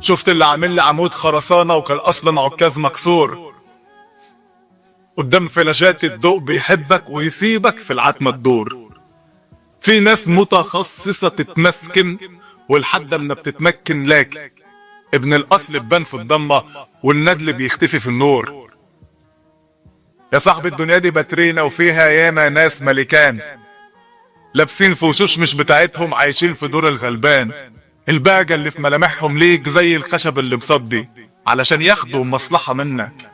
شفت اللي عامل لي عمود خرسانة وكان اصلا عكاز مكسور. قدام فلاشات الضوء بيحبك ويسيبك في العتمة تدور. في ناس متخصصة تتمسكن والحد ما بتتمكن لكن ابن الاصل ببان في الضمة والندل بيختفي في النور. يا صاحب الدنيا دي باترينا وفيها ياما ناس ملكان لابسين في وشوش مش بتاعتهم عايشين في دور الغلبان. الباجة اللي في ملامحهم ليك زي الخشب اللي مصدي علشان ياخدوا مصلحة منك،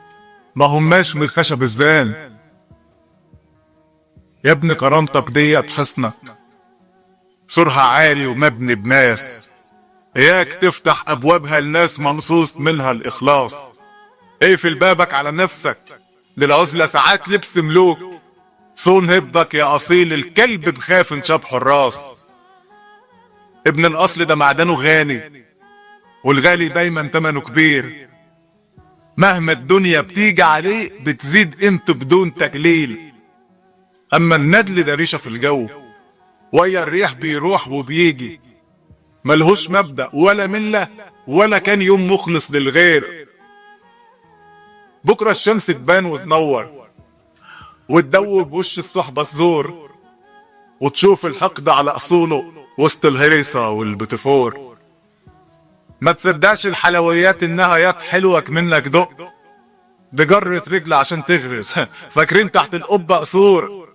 ما هماش من الخشب الزان. يا ابن كرامتك ديت حصنك سورها عالي ومبني بناس، اياك تفتح ابوابها لناس منصوص منها الاخلاص. اقفل بابك على نفسك للعزلة ساعات لبس ملوك، صون هبضك يا اصيل الكلب بخاف انشاب حراس. ابن الاصل ده معدنه غالي والغالي دايما تمنه كبير، مهما الدنيا بتيجي عليه بتزيد قيمته بدون تقليل. اما الندل ده ريشة في الجو ويا الريح بيروح وبيجي، ملهوش مبدأ ولا ملة ولا كان يوم مخلص للغير. بكرة الشمس تبان وتنور وتدوب وش الصحبة الزور وتشوف الحقد على اصوله وسط الهريسة والبتفور. ما تصدقش الحلويات انها يات حلوك منك دق بجرة رجل عشان تغرز فاكرين تحت القبة قصور.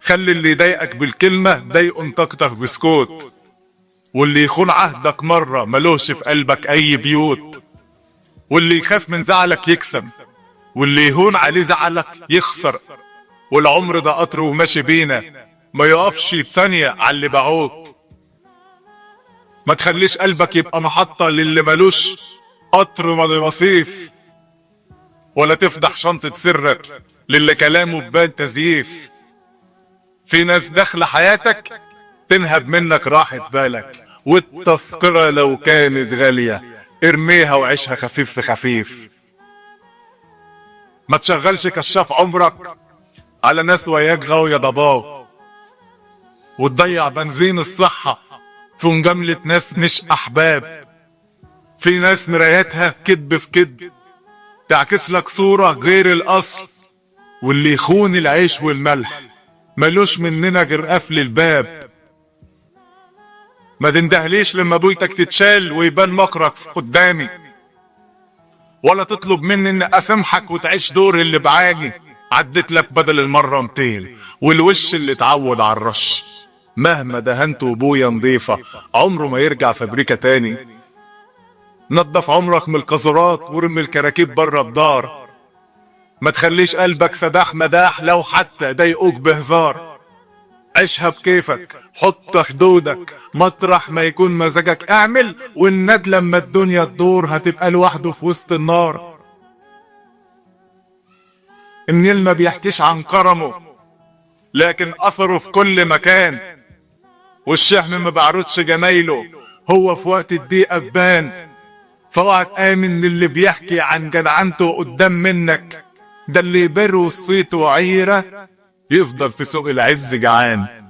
خلي اللي يضايقك بالكلمة ضايقه انت اكتر بسكوت، واللي يخون عهدك مرة ملوش في قلبك اي بيوت. واللي يخاف من زعلك يكسب واللي يهون عليه زعلك يخسر. والعمر ده قطر وماشي بينا ما يقفش ثانية على اللي باعوك. ما تخليش قلبك يبقى محطة للي ملوش قطر ولا رصيف، ولا تفضح شنطة سرك للي كلامه ببان تزييف. في ناس داخلة حياتك تنهب منك راحة بالك، والتذكرة لو كانت غالية ارميها وعيشها خفيف في خفيف. ما تشغلش كشاف عمرك على ناس وياك غاوية ضباو، وتضيع بنزين الصحة في مجاملة ناس مش أحباب. في ناس مراياتها كدب في كدب تعكس لك صورة غير الأصل، واللي يخون العيش والملح ملوش مننا غير قفل الباب. ما تندهليش لما بويتك تتشال ويبان مكرك في قدامي، ولا تطلب مني ان اسامحك وتعيش دور اللي بعاني. عدت لك بدل المرة 200 والوش اللي اتعود على الرش. مهما دهنته بويا نضيفة عمره ما يرجع فابريكا تاني. نضف عمرك من القذرات ورمي الكراكيب بره الدار. ما تخليش قلبك سداح مداح لو حتى ضايقوك بهزار. عيشها بكيفك، حط حدودك مطرح ما يكون مزاجك اعمل، والند لما الدنيا تدور هتبقى لوحده في وسط النار. النيل ما بيحكيش عن كرمه لكن اثره في كل مكان، والشحم ما بعرضش جمايله هو في وقت الضيقة تبان. فاوعى تآمن اللي بيحكي عن جدعنته قدام منك، ده اللي يبر وصيته وعيرة يفضل في سوق العز جعان.